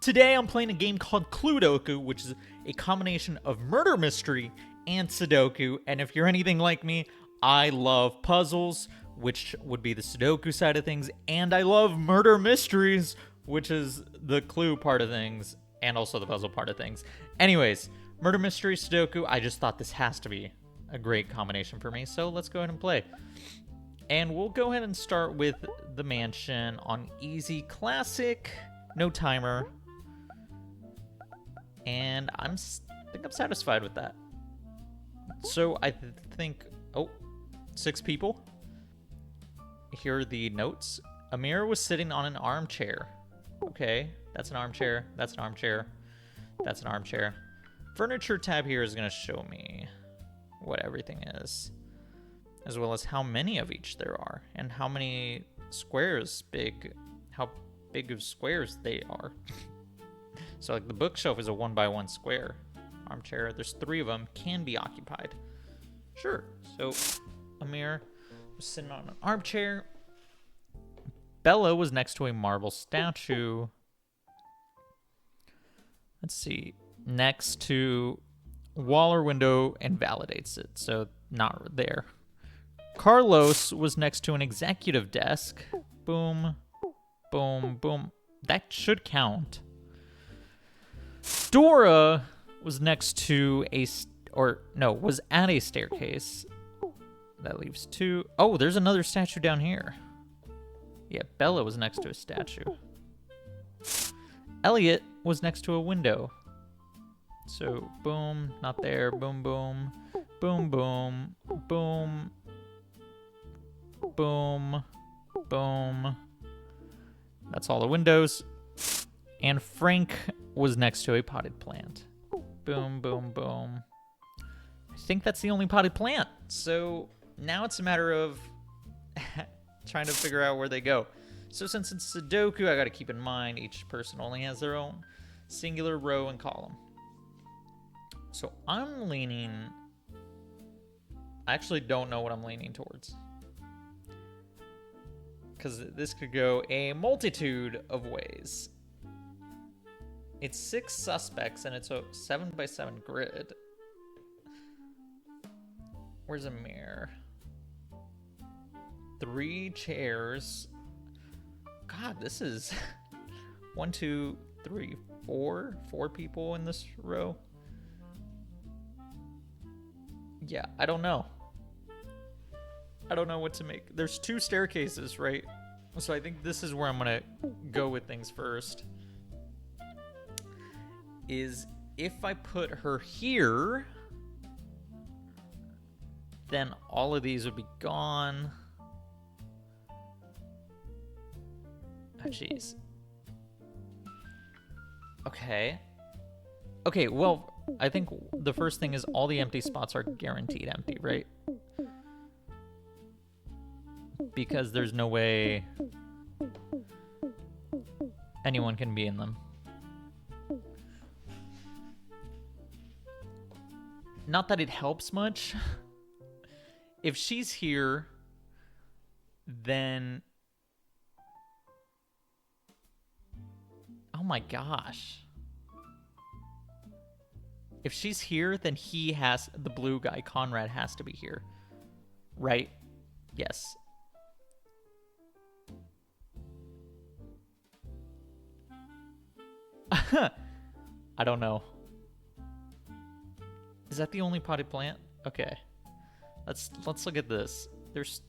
Today I'm playing a game called CluDoku, which is a combination of murder mystery and Sudoku. And if you're anything like me, I love puzzles, which would be the Sudoku side of things, and I love murder mysteries, which is the clue part of things, and also the puzzle part of things. Anyways, murder mystery, Sudoku, I just thought this has to be a great combination for me, so let's go ahead and play. And we'll go ahead and start with the mansion on easy classic, no timer. And I think I'm satisfied with that. So I think, 6 people. Here are the notes. Amir was sitting on an armchair. Okay, that's an armchair, that's an armchair, that's an armchair. Furniture tab here is gonna show me what everything is, as well as how many of each there are, and how many squares how big of squares they are. So like the bookshelf is a 1x1 square. Armchair, there's 3 of them, can be occupied. Sure, so Amir was sitting on an armchair. Bella was next to a marble statue. Let's see, next to wall or window, and validates it, so not there. Carlos was next to an executive desk. Boom, boom, boom. That should count. Dora was next to was at a staircase. That leaves 2. Oh, there's another statue down here. Yeah, Bella was next to a statue. Elliot was next to a window. So, boom, not there, boom, boom, boom, boom, boom, boom, boom. That's all the windows. And Frank was next to a potted plant. Boom, boom, boom. I think that's the only potted plant. So now it's a matter of trying to figure out where they go. So since it's Sudoku, I got to keep in mind each person only has their own singular row and column. So I'm leaning... I actually don't know what I'm leaning towards, because this could go a multitude of ways. It's 6 suspects, and it's a 7x7 grid. Where's Amir? 3 chairs. God, this is 1, 2, 3, 4 people in this row. Yeah, I don't know. I don't know what to make. There's 2 staircases, right? So I think this is where I'm gonna go with things first. Is if I put her here, then all of these would be gone. Oh, jeez. Okay. Okay, well, I think the first thing is all the empty spots are guaranteed empty, right? Because there's no way anyone can be in them. Not that it helps much. If she's here, then... Oh my gosh. If she's here, then the blue guy, Conrad, has to be here. Right? Yes. I don't know. Is that the only potted plant? Okay. Let's look at this. There's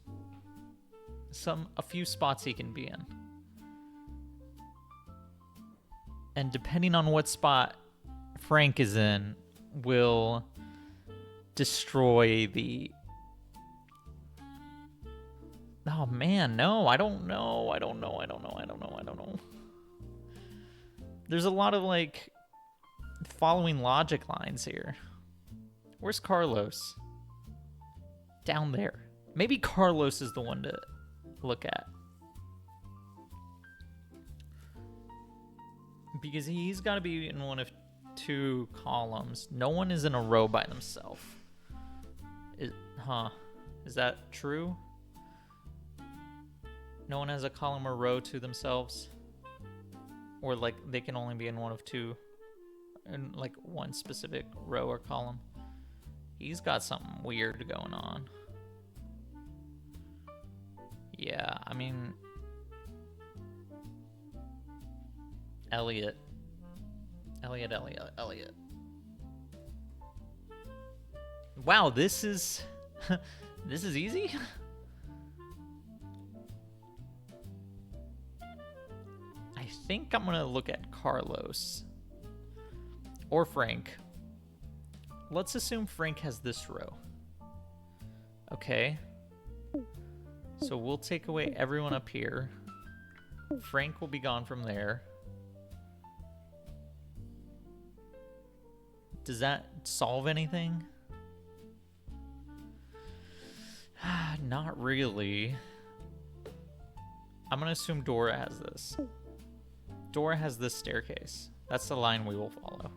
a few spots he can be in. And depending on what spot Frank is in, will destroy the... Oh man, no, I don't know. I don't know. There's a lot of like following logic lines here. Where's Carlos? Down there. Maybe Carlos is the one to look at. Because he's got to be in one of 2 columns. No one is in a row by themselves. Is that true? No one has a column or row to themselves? Or like they can only be in one of two, in like one specific row or column. He's got something weird going on. Yeah, I mean, Elliot. Wow, this is this is easy. I think I'm gonna look at Carlos or Frank. Let's assume Frank has this row. Okay. So we'll take away everyone up here. Frank will be gone from there. Does that solve anything? Not really. I'm gonna assume Dora has this. Dora has this staircase. That's the line we will follow.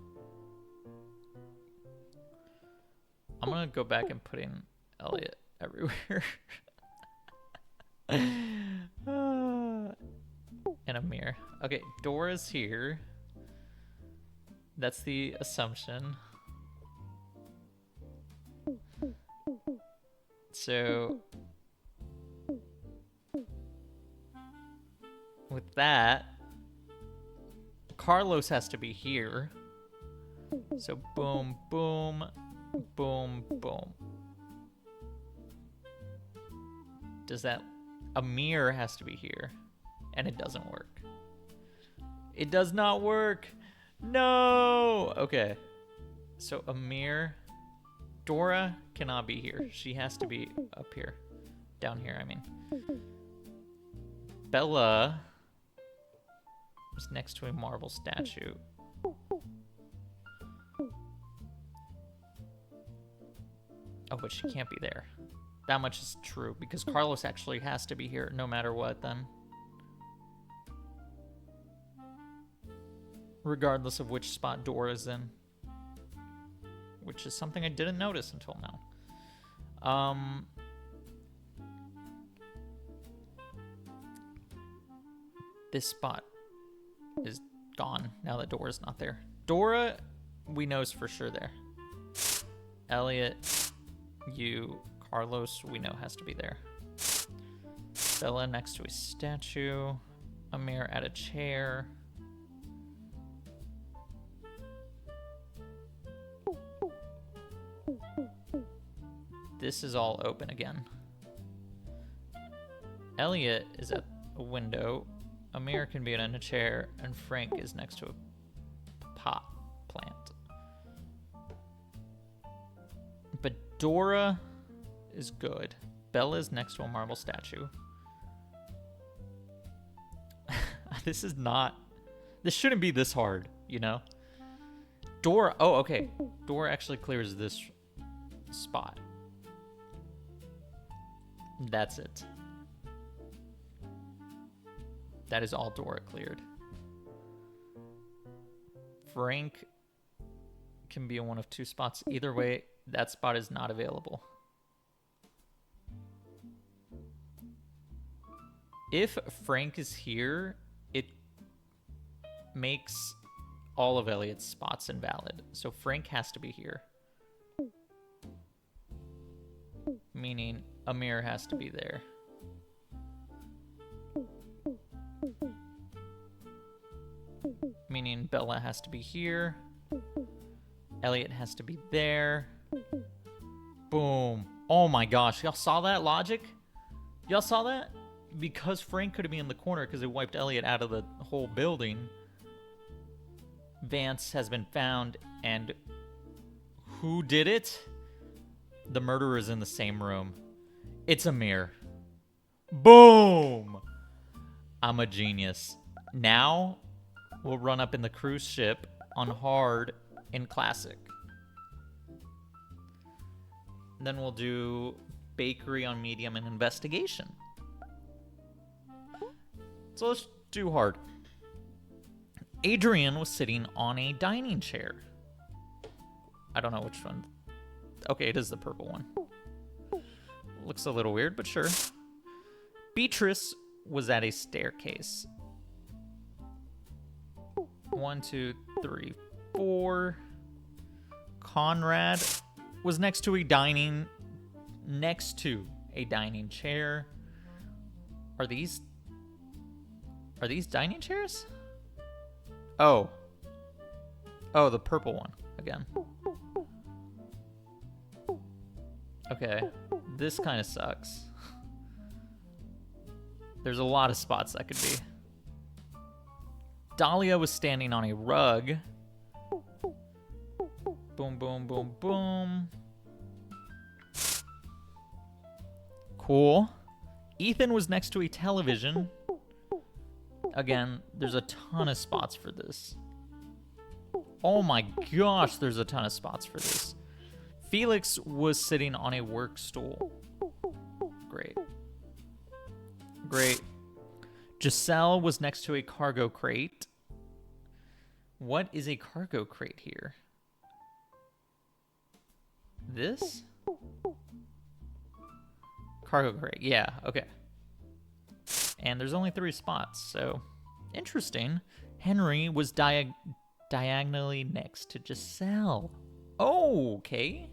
I'm gonna go back and put in Elliot everywhere. And Amir. Okay, Dora's here. That's the assumption. So with that, Carlos has to be here. So boom, boom, boom, boom. Does that... Amir has to be here. And it doesn't work. It does not work! No! Okay. So Amir... Dora cannot be here. She has to be up here. Down here, I mean. Bella is next to a marble statue. Oh, but she can't be there. That much is true, because Carlos actually has to be here no matter what, then. Regardless of which spot Dora's in. Which is something I didn't notice until now. This spot is gone now that Dora's not there. Dora, we know is for sure there. Elliot, you, Carlos, we know has to be there. Bella next to a statue. Amir at a chair. This is all open again. Elliot is at a window. Amir can be in a chair, and Frank is next to a pot plant. But Dora is good. Bella is next to a marble statue. This is not... This shouldn't be this hard, you know? Dora... Oh, okay. Dora actually clears this spot. That's it. That is all Dora cleared. Frank can be in one of two spots. Either way, that spot is not available. If Frank is here, it makes all of Elliot's spots invalid. So Frank has to be here. Meaning Amir has to be there. Meaning Bella has to be here. Elliot has to be there. Boom. Oh my gosh. Y'all saw that logic? Y'all saw that? Because Frank could have been in the corner because it wiped Elliot out of the whole building. Vance has been found, and who did it? The murderer is in the same room. It's Amir. Boom! I'm a genius. Now, we'll run up in the cruise ship on hard in classic. Then we'll do bakery on medium and investigation. So let's do hard. Adrian was sitting on a dining chair. I don't know which one. Okay, it is the purple one. Looks a little weird, but sure. Beatrice was at a staircase. 1, 2, 3, 4. Conrad was next to a dining chair. Are these dining chairs? Oh, the purple one again. Okay, this kind of sucks. There's a lot of spots that could be. Dahlia was standing on a rug. Boom, boom, boom, boom. Cool. Ethan was next to a television. Again, there's a ton of spots for this. Oh my gosh, there's a ton of spots for this. Felix was sitting on a work stool. Great. Great. Giselle was next to a cargo crate. What is a cargo crate here? This? Cargo crate. Yeah, okay. And there's only 3 spots, so interesting. Henry was diagonally next to Giselle. Oh, okay.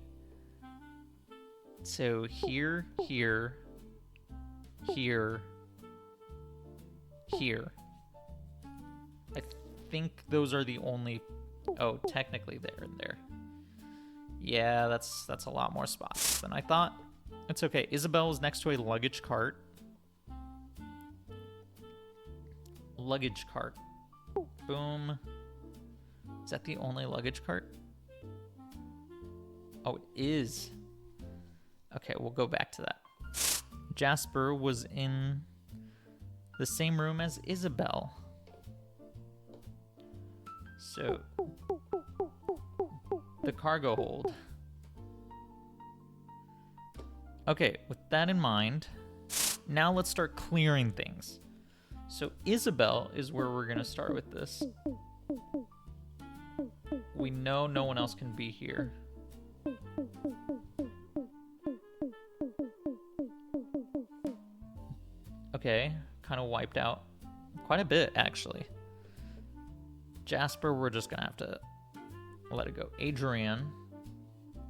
So here, here, here, here. I think those are the only... Oh, technically there and there. Yeah, that's a lot more spots than I thought. It's okay. Isabel was next to a luggage cart. Luggage cart. Boom. Is that the only luggage cart? Oh, it is. Okay, we'll go back to that. Jasper was in the same room as Isabel. So, the cargo hold. Okay, with that in mind, now let's start clearing things. So Isabel is where we're going to start with this. We know no one else can be here. Okay, kind of wiped out quite a bit, actually. Jasper, we're just going to have to let it go. Adrian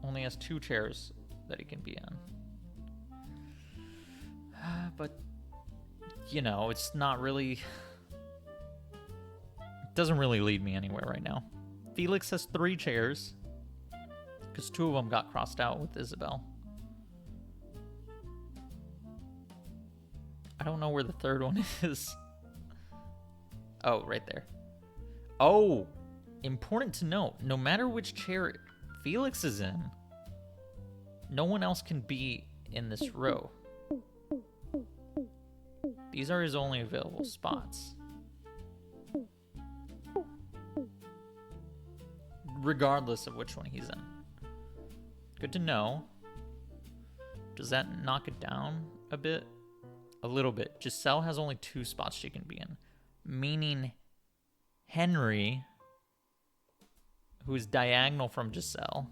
only has 2 chairs that he can be in. But, you know, it's not really... It doesn't really lead me anywhere right now. Felix has 3 chairs, because 2 of them got crossed out with Isabel. I don't know where the 3rd one is. Oh, right there. Oh, important to note, no matter which chair Felix is in, no one else can be in this row. These are his only available spots. Regardless of which one he's in. Good to know. Does that knock it down a bit? A little bit. Giselle has only 2 spots she can be in. Meaning Henry, who is diagonal from Giselle,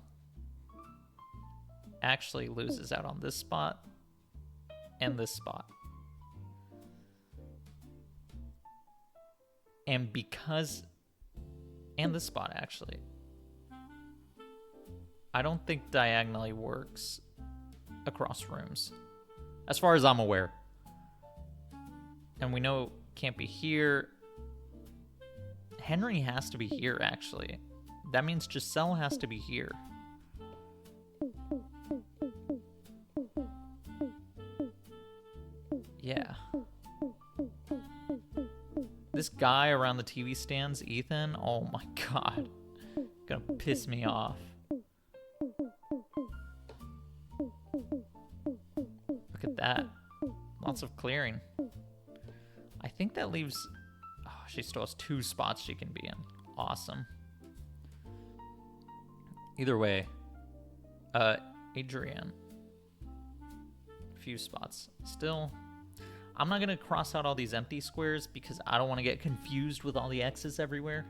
actually loses out on this spot and this spot. And because... And this spot, actually. I don't think diagonally works across rooms, as far as I'm aware. And we know it can't be here. Henry has to be here, actually. That means Giselle has to be here. Yeah. This guy around the TV stands, Ethan, oh my god. Gonna piss me off. Look at that. Lots of clearing. I think that leaves... Oh, she still has 2 spots she can be in. Awesome. Either way. Adrian. A few spots. Still... I'm not going to cross out all these empty squares because I don't want to get confused with all the X's everywhere.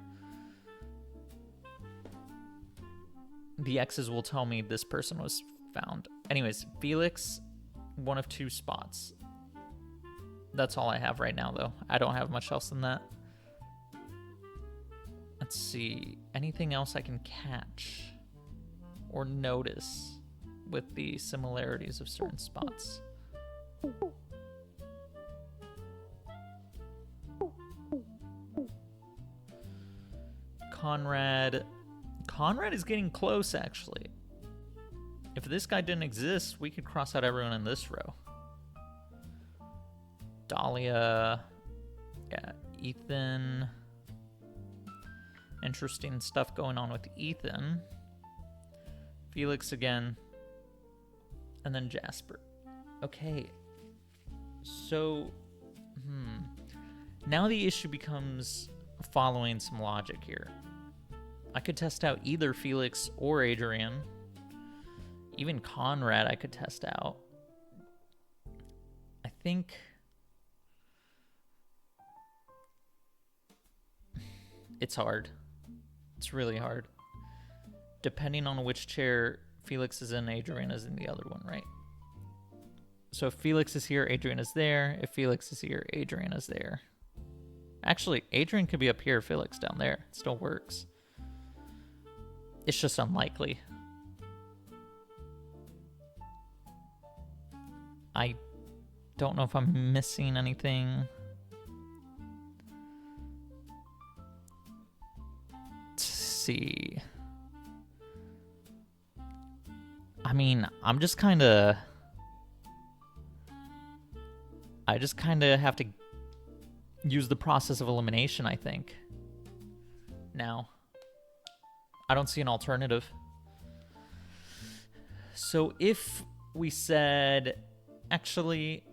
The X's will tell me this person was found. Anyways, Felix, 1 of 2 spots. That's all I have right now, though. I don't have much else than that. Let's see. Anything else I can catch or notice with the similarities of certain spots? Conrad is getting close, actually. If this guy didn't exist, we could cross out everyone in this row. Dahlia. Yeah, Ethan. Interesting stuff going on with Ethan. Felix again. And then Jasper. Okay. So, now the issue becomes following some logic here. I could test out either Felix or Adrian. Even Conrad I could test out. I think it's hard. It's really hard. Depending on which chair Felix is in, Adrian is in the other one, right? So if Felix is here, Adrian is there. If Felix is here, Adrian is there. Actually, Adrian could be up here, Felix down there. It still works. It's just unlikely. I don't know if I'm missing anything. Let's see. I mean, I just kind of have to use the process of elimination, I think. Now, I don't see an alternative. So if we said, actually,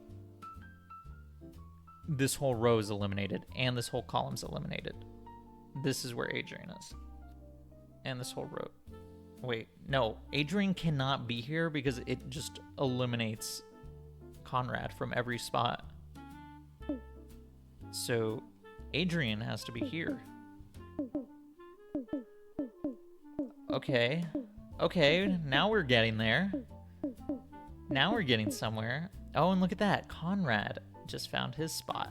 this whole row is eliminated and this whole column's eliminated, this is where Adrian is. And this whole row. Wait, no, Adrian cannot be here because it just eliminates Conrad from every spot. So Adrian has to be here. Okay, now we're getting there. Now we're getting somewhere. Oh, and look at that. Conrad just found his spot.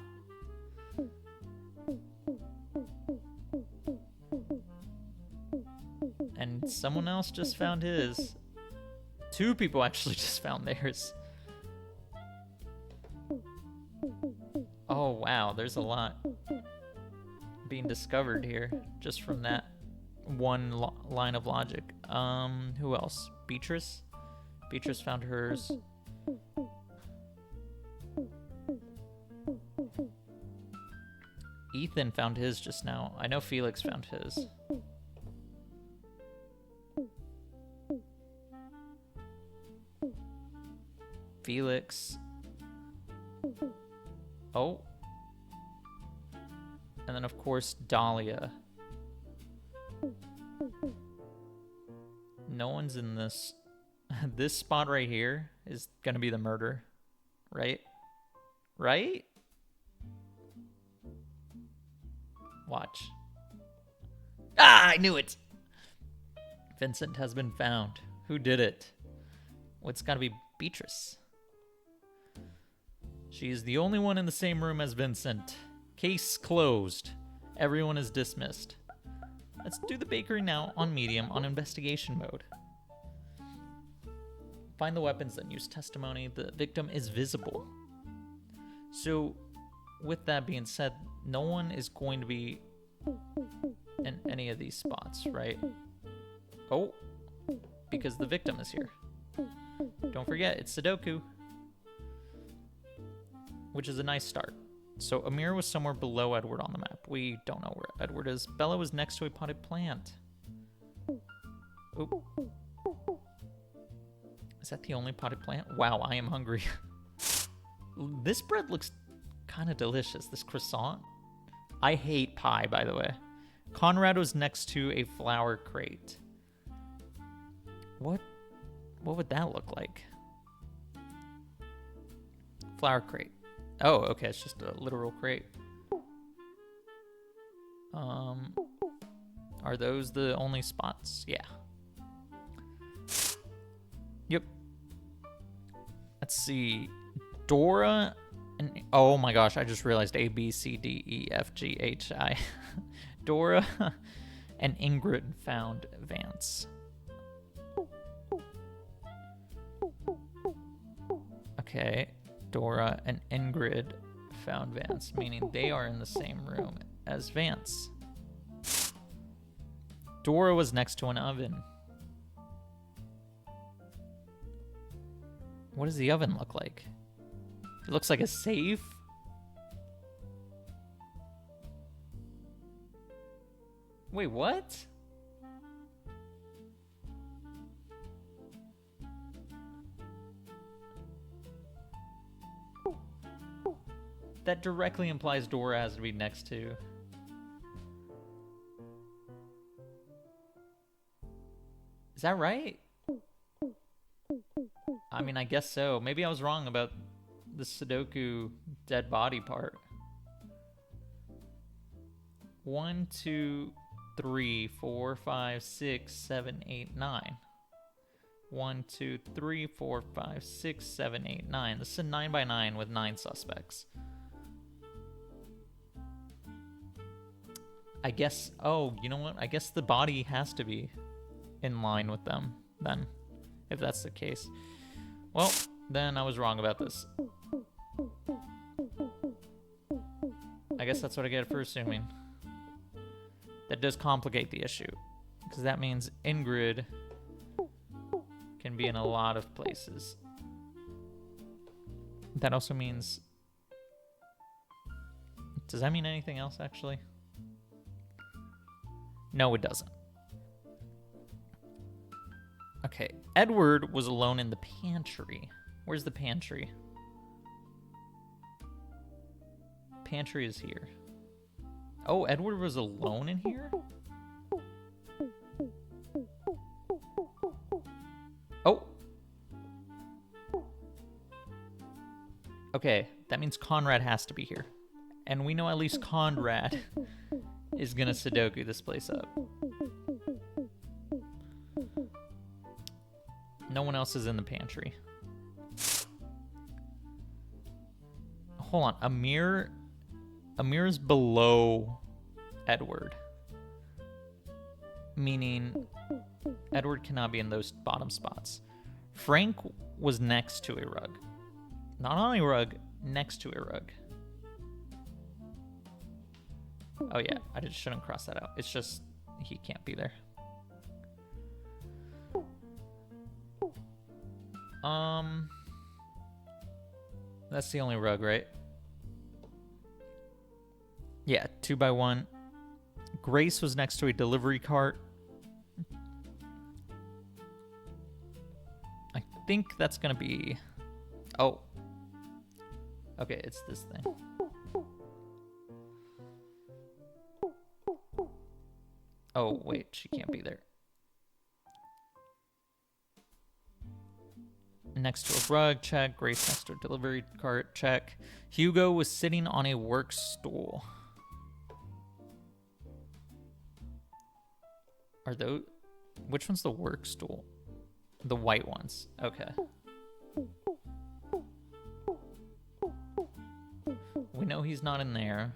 And someone else just found his. Two people actually just found theirs. Oh, wow. There's a lot being discovered here just from that one line of logic. Who else? Beatrice? Beatrice found hers. Ethan found his just now. I know Felix found his. Felix. Oh. And then, of course, Dahlia. No one's in this. This spot right here is going to be the murder. Right? Right? Watch. Ah, I knew it! Vincent has been found. Who did it? Well, it's got to be Beatrice. She is the only one in the same room as Vincent. Case closed. Everyone is dismissed. Let's do the bakery now on medium on investigation mode. Find the weapons, then use testimony. The victim is visible. So, with that being said, no one is going to be in any of these spots, right? Oh, because the victim is here. Don't forget, it's Sudoku. Which is a nice start. So Amir was somewhere below Edward on the map. We don't know where Edward is. Bella was next to a potted plant. Oop. Is that the only potted plant? Wow, I am hungry. This bread looks kind of delicious, this croissant. I hate pie, by the way. Conrad was next to a flower crate. What would that look like? Flower crate. Oh, okay, it's just a literal crate. Are those the only spots? Yeah. Yep. Let's see. Dora and... Oh my gosh, I just realized A, B, C, D, E, F, G, H, I. Dora and Ingrid found Vance. Okay, Dora and Ingrid found Vance, meaning they are in the same room as Vance. Dora was next to an oven. What does the oven look like? It looks like a safe. Wait, what? That directly implies Dora has to be next to. Is that right? I mean, I guess so. Maybe I was wrong about the Sudoku dead body part. 1, 2, 3, 4, 5, 6, 7, 8, 9. 1, 2, 3, 4, 5, 6, 7, 8, 9. This is a 9 by 9 with 9 suspects. I guess, oh, you know what? I guess the body has to be in line with them then, if that's the case. Well, then I was wrong about this. I guess that's what I get for assuming. That does complicate the issue, because that means Ingrid can be in a lot of places. That also means... Does that mean anything else, actually? No, it doesn't. Okay, Edward was alone in the pantry. Where's the pantry? Pantry is here. Oh, Edward was alone in here? Oh! Okay, that means Conrad has to be here. And we know at least Conrad is gonna Sudoku this place up. No one else is in the pantry. Hold on, Amir is below Edward. Meaning Edward cannot be in those bottom spots. Frank was next to a rug. Not on a rug, next to a rug. Oh yeah, I just shouldn't cross that out. It's just, he can't be there. That's the only rug, right? Yeah, 2 by 1. Grace was next to a delivery cart. I think that's gonna be... Oh. Okay, it's this thing. Oh, wait, she can't be there. Next to a rug, check. Grace next to a delivery cart, check. Hugo was sitting on a work stool. Are those... Which one's the work stool? The white ones. Okay. We know he's not in there.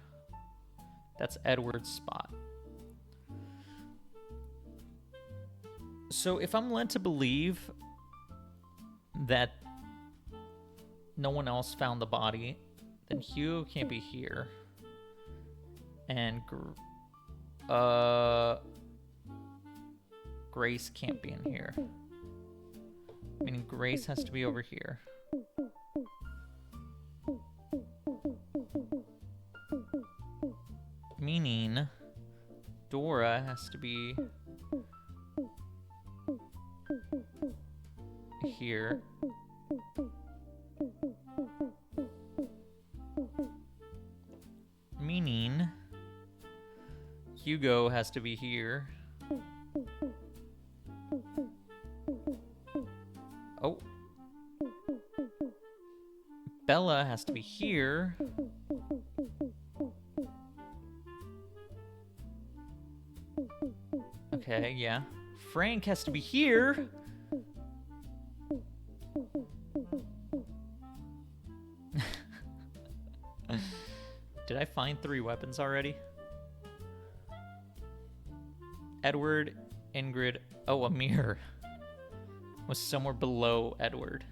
That's Edward's spot. So if I'm led to believe that no one else found the body, then Hugo can't be here. And Grace can't be in here. Meaning Grace has to be over here. Meaning Dora has to be here. Meaning Hugo has to be here. Oh. Bella has to be here. Okay, yeah. Frank has to be here. Did I find 3 weapons already? Edward, Ingrid. Oh, Amir was somewhere below Edward.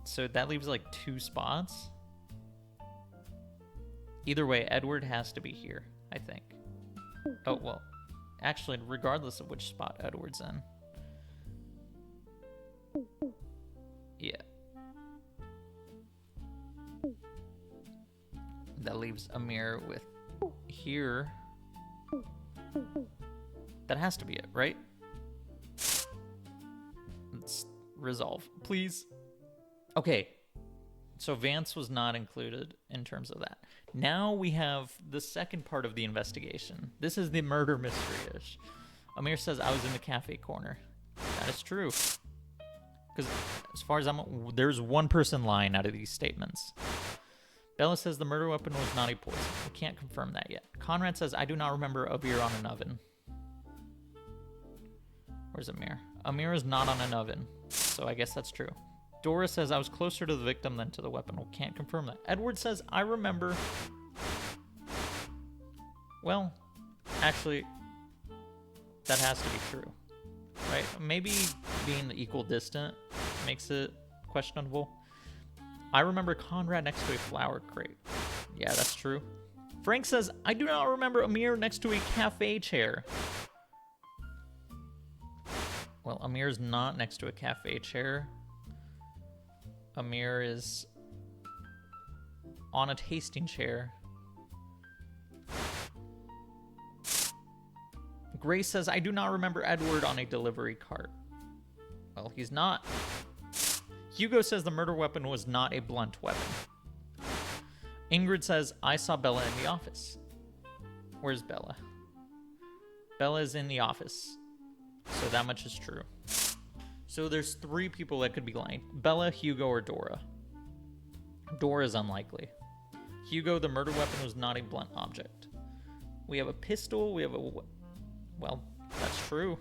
So that leaves like 2 spots. Either way, Edward has to be here, I think. Oh, well, actually, regardless of which spot Edward's in. Yeah. That leaves Amir with here. That has to be it, right? Let's resolve, please. Okay. So Vance was not included in terms of that. Now we have the second part of the investigation. This is the murder mystery-ish. Amir says, I was in the cafe corner. That is true. Because as far as there's one person lying out of these statements. Bella says the murder weapon was not a poison. We can't confirm that yet. Conrad says, I do not remember a beer on an oven. Where's Amir? Amir is not on an oven, so I guess that's true. Dora says, I was closer to the victim than to the weapon. We can't confirm that. Edward says, I remember. Well, actually, that has to be true, right? Maybe being equal distant makes it questionable. I remember Conrad next to a flower crate. Yeah, that's true. Frank says, I do not remember Amir next to a cafe chair. Well, Amir's not next to a cafe chair. Amir is on a tasting chair. Grace says, I do not remember Edward on a delivery cart. Well, he's not. Hugo says the murder weapon was not a blunt weapon. Ingrid says, I saw Bella in the office. Where's Bella? Bella is in the office. So that much is true. So there's 3 people that could be lying. Bella, Hugo, or Dora. Dora is unlikely. Hugo, the murder weapon was not a blunt object. We have a pistol. We have a... Well, that's true.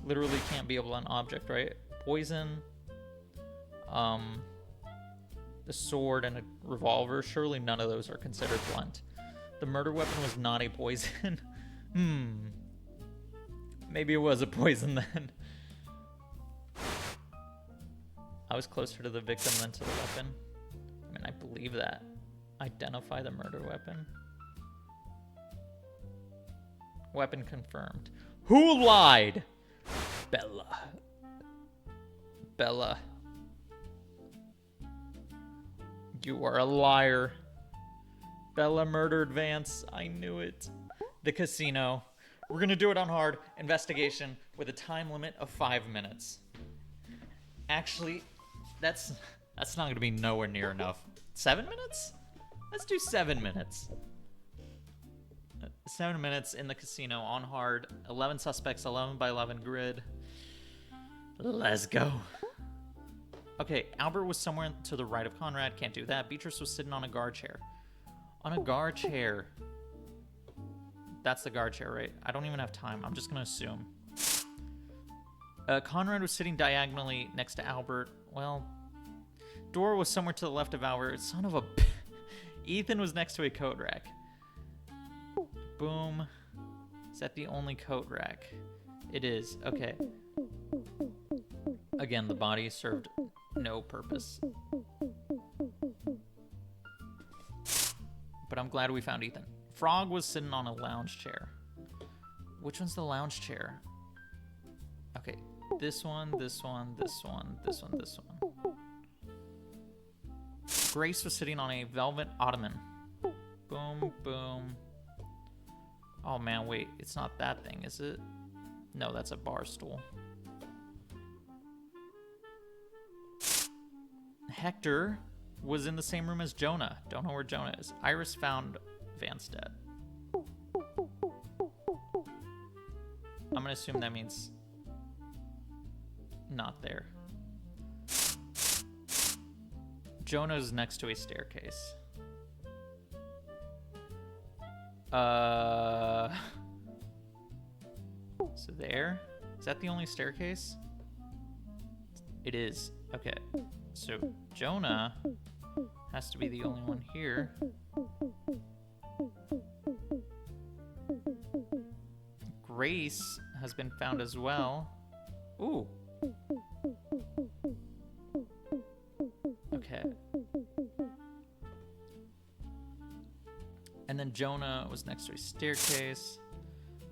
Literally can't be a blunt object, right? Poison. The sword and a revolver. Surely none of those are considered blunt. The murder weapon was not a poison. Maybe it was a poison then. I was closer to the victim than to the weapon. I mean, I believe that. Identify the murder weapon. Weapon confirmed. Who lied? Bella. Bella. You are a liar. Bella murdered Vance. I knew it. The casino. We're going to do it on hard. Investigation with a time limit of 5 minutes. Actually, that's not going to be nowhere near enough. 7 minutes? Let's do 7 minutes. 7 minutes in the casino on hard. 11 suspects, 11 by 11 grid. Let's go. Okay, Albert was somewhere to the right of Conrad. Can't do that. Beatrice was sitting on a guard chair. On a guard chair. That's the guard chair, right? I don't even have time. I'm just going to assume. Conrad was sitting diagonally next to Albert. Well, Dora was somewhere to the left of Albert. Son of a... Ethan was next to a coat rack. Boom. Is that the only coat rack? It is. Okay. Again, the body served no purpose. But I'm glad we found Ethan. Frog was sitting on a lounge chair. Which one's the lounge chair? Okay. This one, this one, this one, this one, this one. Grace was sitting on a velvet ottoman. Boom, boom. Oh man, wait. It's not that thing, is it? No, that's a bar stool. Hector was in the same room as Jonah. Don't know where Jonah is. Iris found Vance dead. I'm gonna assume that means not there. Jonah's next to a staircase. So there? Is that the only staircase? It is. Okay. So Jonah has to be the only one here. Grace has been found as well. Ooh. Okay. And then Jonah was next to a staircase.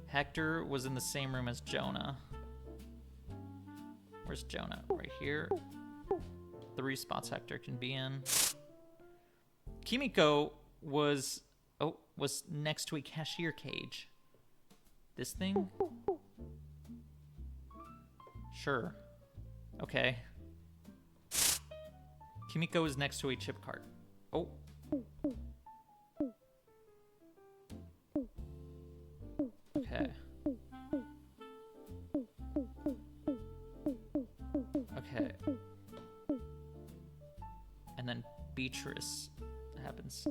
Hector was in the same room as Jonah. Where's Jonah? Right here. 3 spots Hector can be in. Kimiko was next to a cashier cage. This thing? Sure. Okay. Kimiko is next to a chip cart. Oh. Okay. Okay. And then Beatrice happens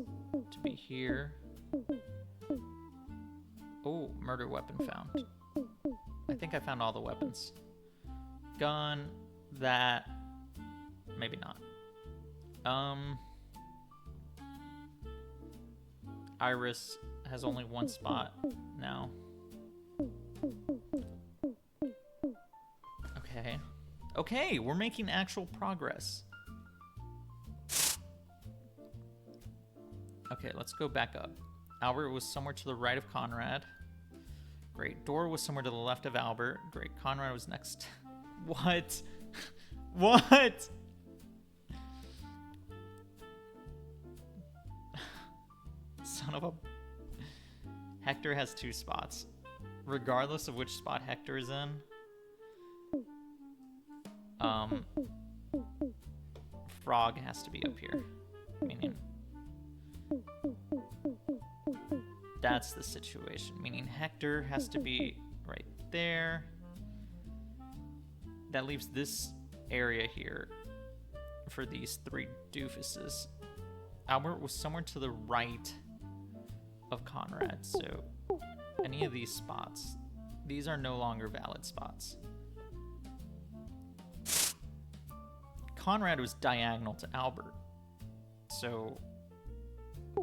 to be here. Oh, murder weapon found. I think I found all the weapons. Gun, that, maybe not. Iris has only 1 spot now. Okay. Okay, we're making actual progress. Okay, let's go back up. Albert was somewhere to the right of Conrad. Great. Dora was somewhere to the left of Albert. Great. Conrad was next. What? What? Son of a... Hector has 2 spots. Regardless of which spot Hector is in. Frog has to be up here. Meaning... That's the situation. Meaning Hector has to be right there. That leaves this area here for these 3 doofuses. Albert was somewhere to the right of Conrad, so any of these spots, these are no longer valid spots. Conrad was diagonal to Albert, so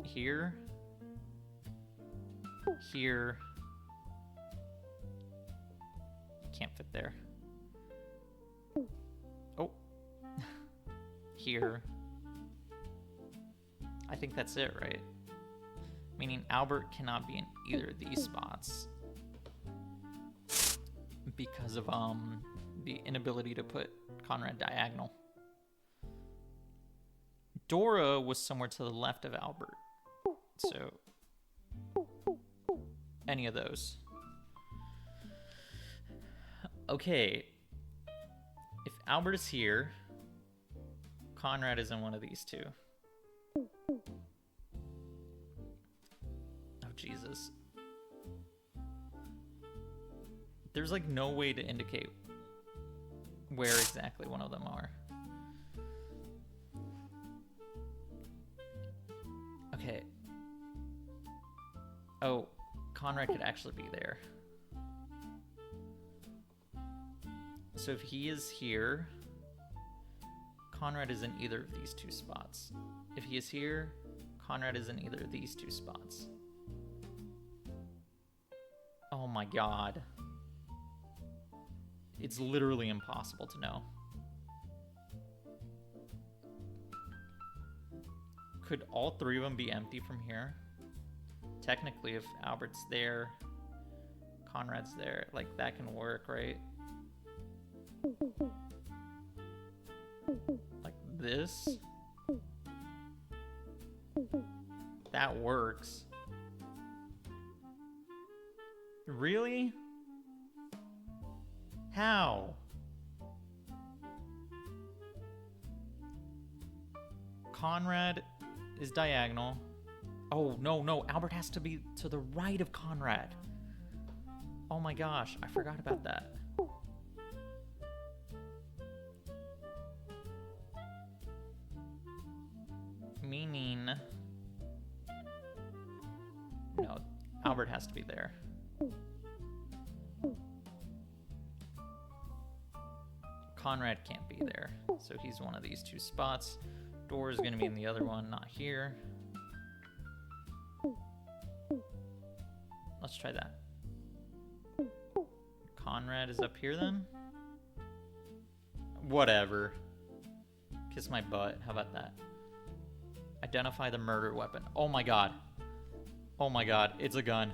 here, here, can't fit there. Oh, here. I think that's it, right? Meaning Albert cannot be in either of these spots because of the inability to put Conrad diagonal. Dora was somewhere to the left of Albert, so any of those. Okay, if Albert is here, Conrad is in one of these 2. Oh, Jesus. There's like no way to indicate where exactly one of them are. Okay. Oh, Conrad could actually be there. So if he is here, Conrad is in either of these 2 spots. If he is here, Conrad is in either of these 2 spots. Oh my god. It's literally impossible to know. Could all 3 of them be empty from here? Technically, if Albert's there, Conrad's there, like that can work, right? Like this? That works. Really? How? Conrad is diagonal. Oh, no, Albert has to be to the right of Conrad. Oh my gosh, I forgot about that. Meaning... No, Albert has to be there. Conrad can't be there, so he's one of these 2 spots. Dora's gonna be in the other one, not here. Let's try that. Conrad is up here then? Whatever. Kiss my butt. How about that? Identify the murder weapon. Oh my god. Oh my god. It's a gun.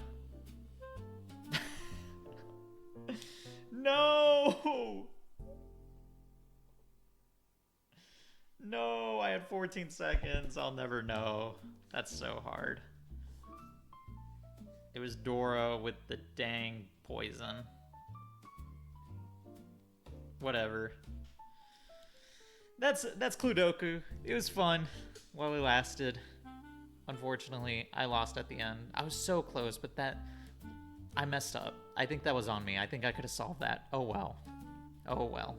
No! No, I had 14 seconds. I'll never know. That's so hard. It was Dora with the dang poison. Whatever. That's CluDoku. It was fun while it lasted. Unfortunately, I lost at the end. I was so close, but I messed up. I think that was on me. I think I could have solved that. Oh well. Oh well.